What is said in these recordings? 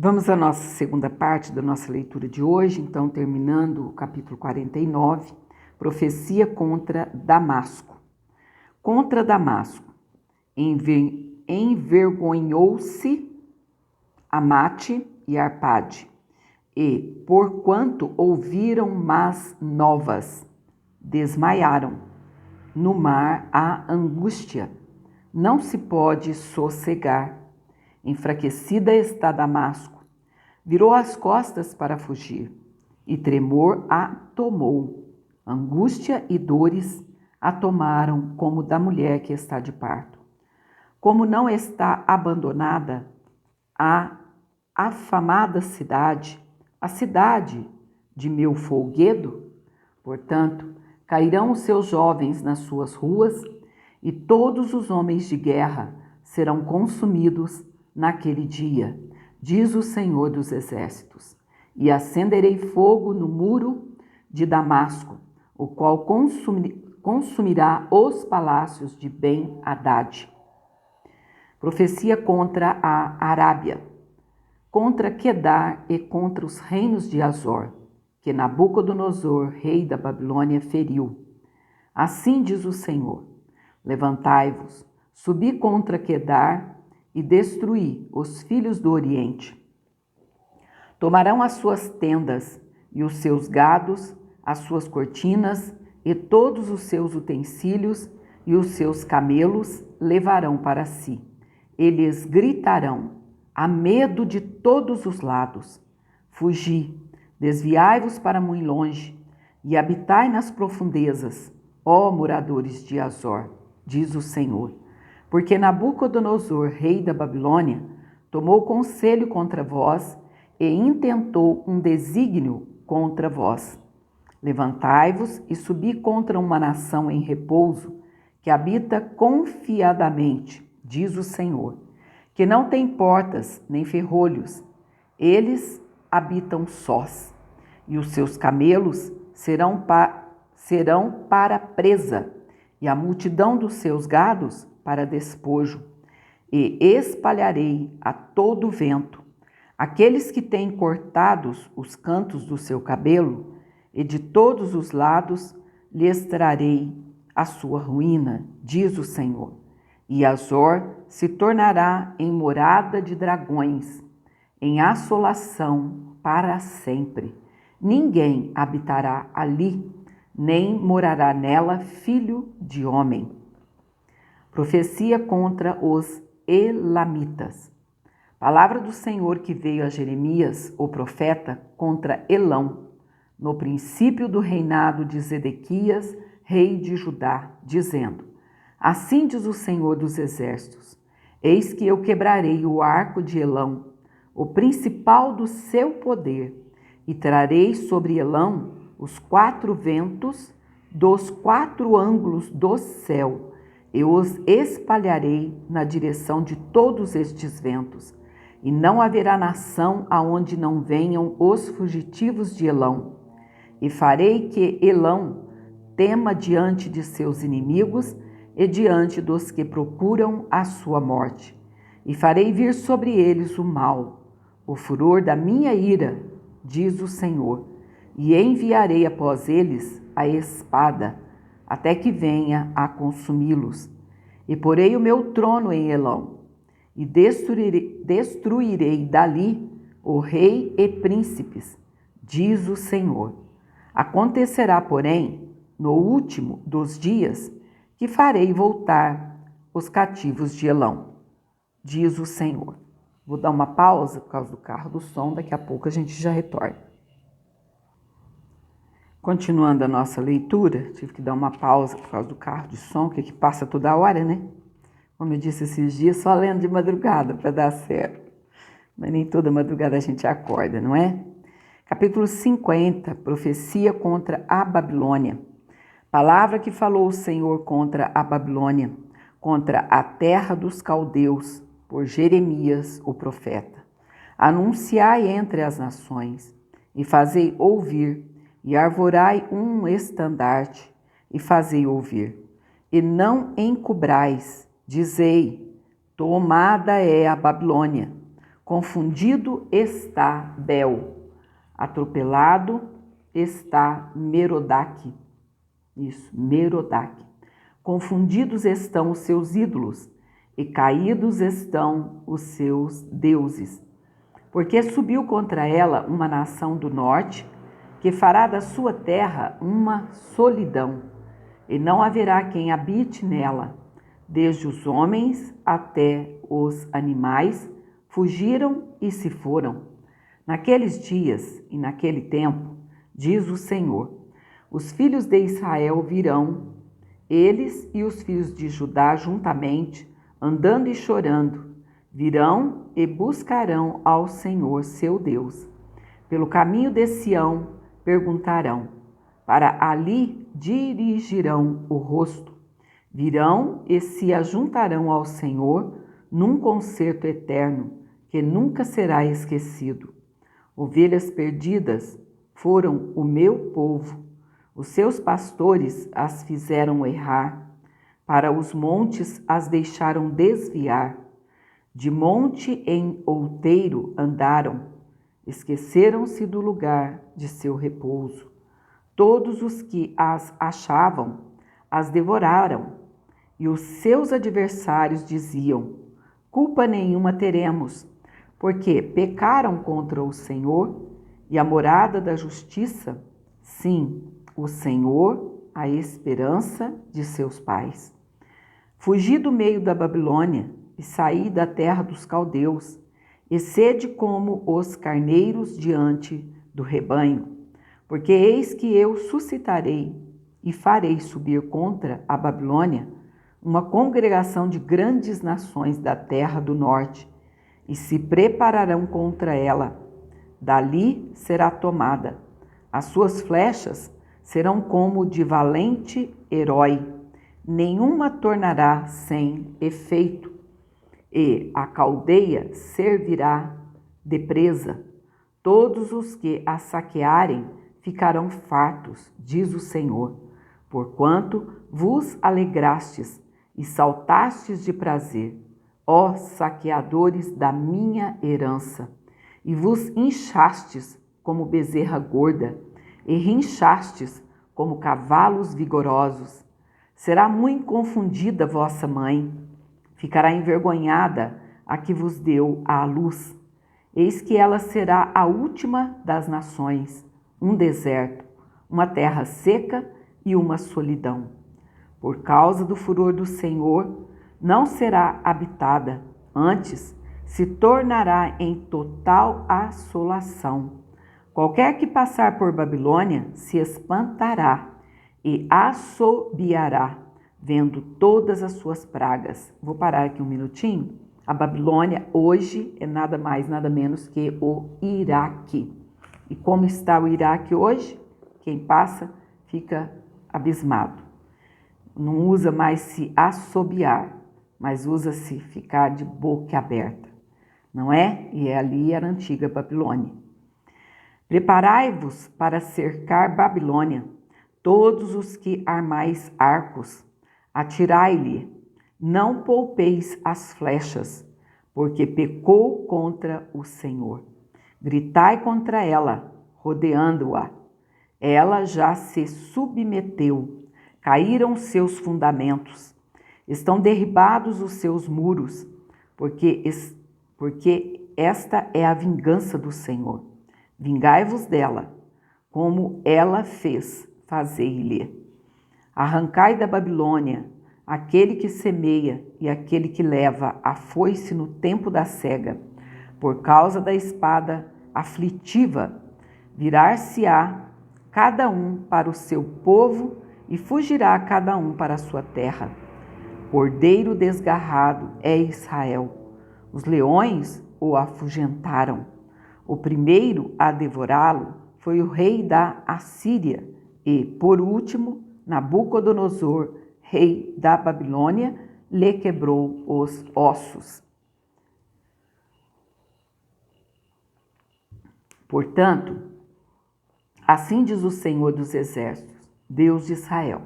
Vamos à nossa segunda parte da nossa leitura de hoje, então terminando o capítulo 49, profecia contra Damasco. Contra Damasco, envergonhou-se Amate e Arpade, e, porquanto ouviram más novas, desmaiaram. No mar há angústia, não se pode sossegar. Enfraquecida está Damasco, virou as costas para fugir, e tremor a tomou. Angústia e dores a tomaram como da mulher que está de parto. Como não está abandonada a afamada cidade, a cidade de meu folguedo, portanto, cairão os seus jovens nas suas ruas, e todos os homens de guerra serão consumidos naquele dia, diz o Senhor dos Exércitos. E acenderei fogo no muro de Damasco, o qual consumirá os palácios de Ben-Hadad. Profecia contra a Arábia, contra Quedar e contra os reinos de Azor, que Nabucodonosor, rei da Babilônia, feriu. Assim diz o Senhor: levantai-vos, subi contra Quedar e destruí os filhos do Oriente. Tomarão as suas tendas e os seus gados, as suas cortinas e todos os seus utensílios e os seus camelos levarão para si. Eles gritarão: há medo de todos os lados. Fugi, desviai-vos para muito longe e habitai nas profundezas, ó moradores de Azor, diz o Senhor. Porque Nabucodonosor, rei da Babilônia, tomou conselho contra vós e intentou um desígnio contra vós. Levantai-vos e subi contra uma nação em repouso, que habita confiadamente, diz o Senhor, que não tem portas nem ferrolhos. Eles habitam sós, e os seus camelos serão para presa, e a multidão dos seus gados para despojo, e espalharei a todo vento aqueles que têm cortados os cantos do seu cabelo, e de todos os lados lhes trarei a sua ruína, diz o Senhor. E Azor se tornará em morada de dragões, em assolação para sempre. Ninguém habitará ali, nem morará nela filho de homem. Profecia contra os Elamitas. Palavra do Senhor que veio a Jeremias, o profeta, contra Elão, no princípio do reinado de Zedequias, rei de Judá, dizendo: assim diz o Senhor dos Exércitos: eis que eu quebrarei o arco de Elão, o principal do seu poder, e trarei sobre Elão os 4 ventos dos 4 ângulos do céu. Eu os espalharei na direção de todos estes ventos, e não haverá nação aonde não venham os fugitivos de Elão. E farei que Elão tema diante de seus inimigos e diante dos que procuram a sua morte. E farei vir sobre eles o mal, o furor da minha ira, diz o Senhor, e enviarei após eles a espada, até que venha a consumi-los. E porei o meu trono em Elão, e destruirei dali o rei e príncipes, diz o Senhor. Acontecerá, porém, no último dos dias, que farei voltar os cativos de Elão, diz o Senhor. Vou dar uma pausa por causa do carro do som, daqui a pouco a gente já retorna. Continuando a nossa leitura, tive que dar uma pausa por causa do carro de som, que passa toda hora, né? Como eu disse esses dias, só lendo de madrugada para dar certo. Mas nem toda madrugada a gente acorda, não é? Capítulo 50, profecia contra a Babilônia. Palavra que falou o Senhor contra a Babilônia, contra a terra dos caldeus, por Jeremias, o profeta. Anunciai entre as nações, e fazei ouvir, e arvorai um estandarte, e fazei ouvir. E não encobrais, dizei: tomada é a Babilônia, Confundido está Bel, atropelado está Merodach. Isso, Merodach. Confundidos estão os seus ídolos, e caídos estão os seus deuses. Porque subiu contra ela uma nação do norte, que fará da sua terra uma solidão, e não haverá quem habite nela. Desde os homens até os animais fugiram e se foram. Naqueles dias e naquele tempo, diz o Senhor, os filhos de Israel virão, eles e os filhos de Judá juntamente, andando e chorando, virão e buscarão ao Senhor seu Deus. Pelo caminho de Sião perguntarão, para ali dirigirão o rosto. Virão e se ajuntarão ao Senhor num concerto eterno, que nunca será esquecido. Ovelhas perdidas foram o meu povo. Os seus pastores as fizeram errar, para os montes as deixaram desviar. De monte em outeiro andaram, esqueceram-se do lugar de seu repouso. Todos os que as achavam as devoraram, e os seus adversários diziam, culpa nenhuma teremos, porque pecaram contra o Senhor e a morada da justiça, sim, o Senhor, a esperança de seus pais. Fugi do meio da Babilônia e saí da terra dos caldeus, e sede como os carneiros diante do rebanho, porque eis que eu suscitarei e farei subir contra a Babilônia uma congregação de grandes nações da terra do norte, e se prepararão contra ela. Dali será tomada. As suas flechas serão como de valente herói, nenhuma tornará sem efeito, e a caldeia servirá de presa. Todos os que a saquearem ficarão fartos, diz o Senhor, porquanto vos alegrastes e saltastes de prazer, ó saqueadores da minha herança, e vos inchastes como bezerra gorda, e rinchastes como cavalos vigorosos. Será muito confundida vossa mãe, ficará envergonhada a que vos deu à luz. Eis que ela será a última das nações, um deserto, uma terra seca e uma solidão. Por causa do furor do Senhor, não será habitada, antes se tornará em total assolação. Qualquer que passar por Babilônia se espantará e assobiará, vendo todas as suas pragas. Vou parar aqui um minutinho. A Babilônia hoje é nada mais, nada menos que o Iraque. E como está o Iraque hoje? Quem passa fica abismado. Não usa mais se assobiar, mas usa-se ficar de boca aberta, não é? E ali era a antiga Babilônia. Preparai-vos para cercar Babilônia, todos os que armais arcos, atirai-lhe, não poupeis as flechas, porque pecou contra o Senhor. Gritai contra ela, rodeando-a. Ela já se submeteu, caíram seus fundamentos, estão derribados os seus muros, porque esta é a vingança do Senhor. Vingai-vos dela, como ela fez, fazei-lhe. Arrancai da Babilônia aquele que semeia e aquele que leva a foice no tempo da cega, por causa da espada aflitiva, virar-se-á cada um para o seu povo e fugirá cada um para a sua terra. Cordeiro desgarrado é Israel, os leões o afugentaram. O primeiro a devorá-lo foi o rei da Assíria e, por último, Nabucodonosor, rei da Babilônia, lhe quebrou os ossos. Portanto, assim diz o Senhor dos Exércitos, Deus de Israel: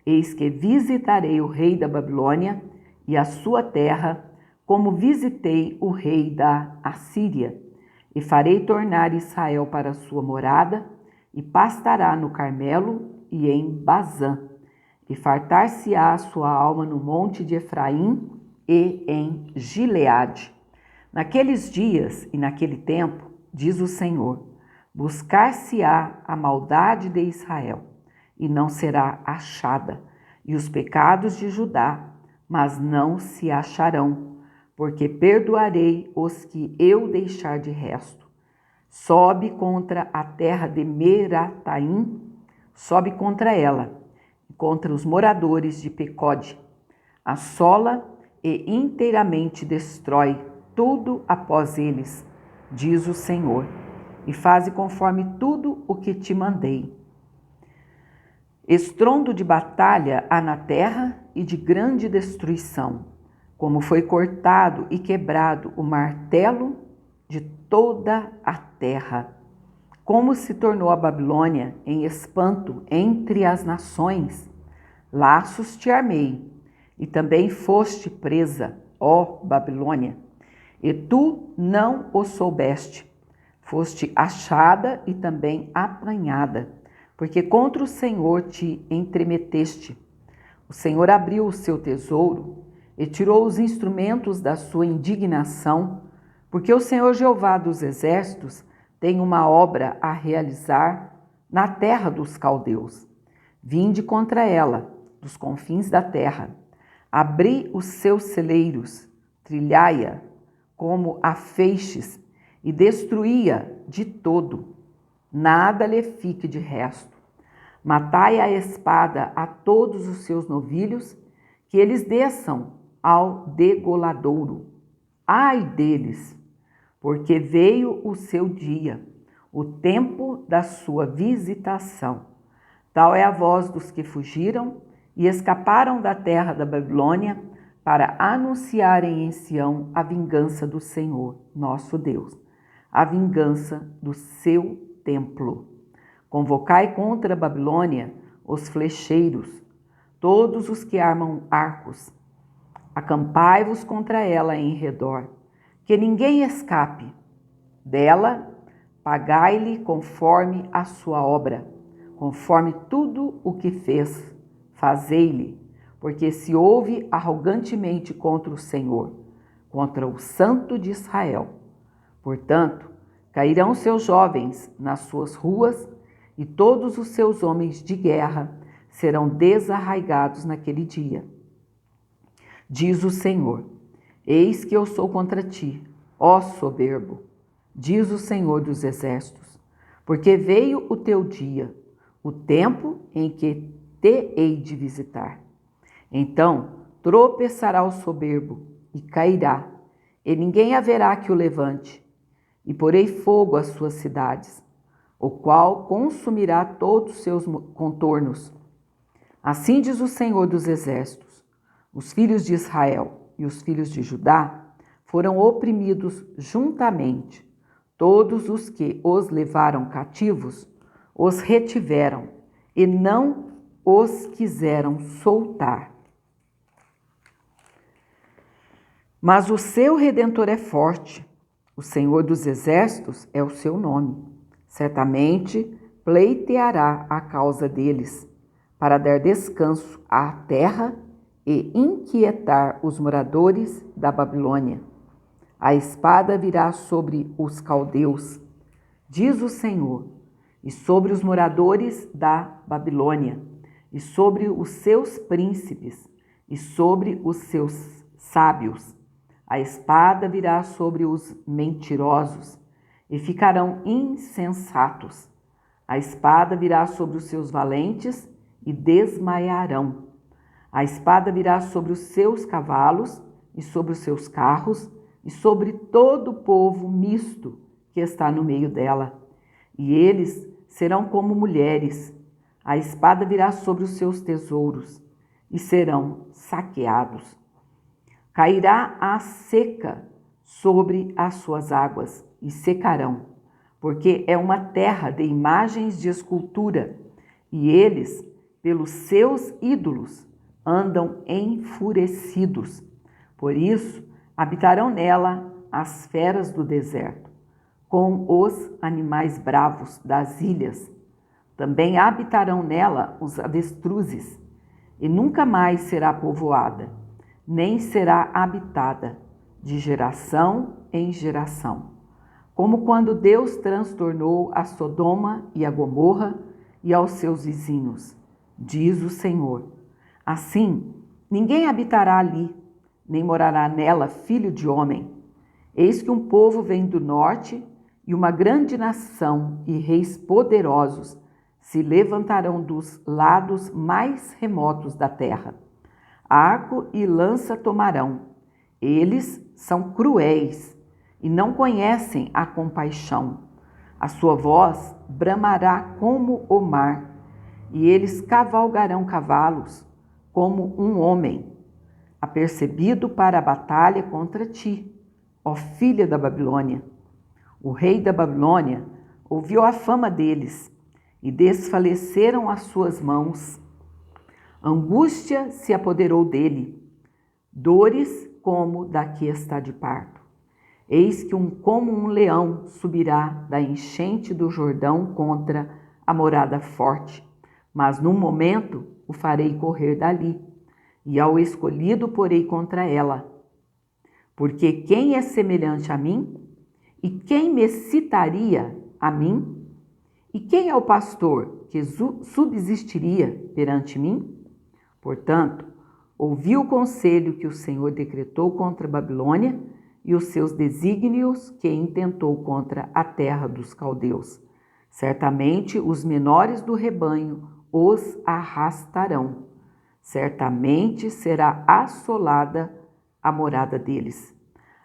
eis que visitarei o rei da Babilônia e a sua terra como visitei o rei da Assíria, e farei tornar Israel para sua morada, e pastará no Carmelo e em Bazã, e fartar-se-á a sua alma no monte de Efraim e em Gileade. Naqueles dias e naquele tempo, diz o Senhor, buscar-se-á a maldade de Israel, e não será achada, e os pecados de Judá, mas não se acharão, porque perdoarei os que eu deixar de resto. Sobe contra a terra de Merataim, sobe contra ela, contra os moradores de Pecode, assola e inteiramente destrói tudo após eles, diz o Senhor, e faze conforme tudo o que te mandei. Estrondo de batalha há na terra e de grande destruição, como foi cortado e quebrado o martelo de toda a terra. Como se tornou a Babilônia em espanto entre as nações. Laços te armei, e também foste presa, ó Babilônia, e tu não o soubeste. Foste achada e também apanhada, porque contra o Senhor te entremeteste. O Senhor abriu o seu tesouro e tirou os instrumentos da sua indignação, porque o Senhor Jeová dos exércitos tem uma obra a realizar na terra dos caldeus. Vinde contra ela, dos confins da terra. Abri os seus celeiros, trilhai-a como a feixes, e destruí-a de todo. Nada lhe fique de resto. Matai a espada a todos os seus novilhos, que eles desçam ao degoladouro. Ai deles, porque veio o seu dia, o tempo da sua visitação. Tal é a voz dos que fugiram e escaparam da terra da Babilônia para anunciarem em Sião a vingança do Senhor, nosso Deus, a vingança do seu templo. Convocai contra a Babilônia os flecheiros, todos os que armam arcos. Acampai-vos contra ela em redor, que ninguém escape. Dela, pagai-lhe conforme a sua obra, conforme tudo o que fez, fazei-lhe, porque se ouve arrogantemente contra o Senhor, contra o Santo de Israel. Portanto, cairão seus jovens nas suas ruas, e todos os seus homens de guerra serão desarraigados naquele dia. Diz o Senhor, eis que eu sou contra ti, ó soberbo, diz o Senhor dos exércitos, porque veio o teu dia, o tempo em que te hei de visitar. Então tropeçará o soberbo e cairá, e ninguém haverá que o levante, e porei fogo às suas cidades, o qual consumirá todos os seus contornos. Assim diz o Senhor dos exércitos, os filhos de Israel e os filhos de Judá foram oprimidos juntamente. Todos os que os levaram cativos os retiveram e não os quiseram soltar. Mas o seu Redentor é forte, o Senhor dos exércitos é o seu nome. Certamente pleiteará a causa deles, para dar descanso à terra e inquietar os moradores da Babilônia. A espada virá sobre os caldeus, diz o Senhor, e sobre os moradores da Babilônia, e sobre os seus príncipes, e sobre os seus sábios. A espada virá sobre os mentirosos, e ficarão insensatos. A espada virá sobre os seus valentes, e desmaiarão. A espada virá sobre os seus cavalos, e sobre os seus carros, e sobre todo o povo misto que está no meio dela. E eles serão como mulheres. A espada virá sobre os seus tesouros, e serão saqueados. Cairá a seca sobre as suas águas, e secarão, porque é uma terra de imagens de escultura, e eles, pelos seus ídolos, andam enfurecidos. Por isso, Habitarão nela as feras do deserto, com os animais bravos das ilhas. Também habitarão nela os avestruzes, e nunca mais será povoada, nem será habitada, de geração em geração. Como quando Deus transtornou a Sodoma e a Gomorra e aos seus vizinhos, diz o Senhor. Assim, ninguém habitará ali, nem morará nela filho de homem. Eis que um povo vem do norte, e uma grande nação e reis poderosos se levantarão dos lados mais remotos da terra. Arco e lança tomarão. Eles são cruéis e não conhecem a compaixão. A sua voz bramará como o mar, e eles cavalgarão cavalos como um homem, apercebido para a batalha contra ti, ó filha da Babilônia. O rei da Babilônia ouviu a fama deles, e desfaleceram as suas mãos. Angústia se apoderou dele, dores como da que está de parto. Eis que como um leão subirá da enchente do Jordão contra a morada forte, mas num momento o farei correr dali, e ao escolhido porei contra ela. Porque quem é semelhante a mim? E quem me citaria a mim? E quem é o pastor que subsistiria perante mim? Portanto, ouvi o conselho que o Senhor decretou contra a Babilônia e os seus desígnios que intentou contra a terra dos caldeus. Certamente os menores do rebanho os arrastarão. Certamente será assolada a morada deles.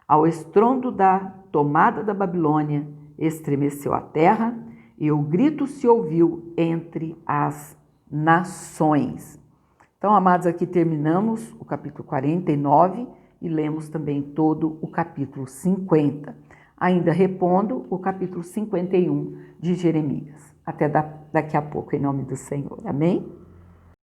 Ao estrondo da tomada da Babilônia, estremeceu a terra, e o grito se ouviu entre as nações. Então, amados, aqui terminamos o capítulo 49 e lemos também todo o capítulo 50. Ainda repondo o capítulo 51 de Jeremias. Até daqui a pouco, em nome do Senhor. Amém?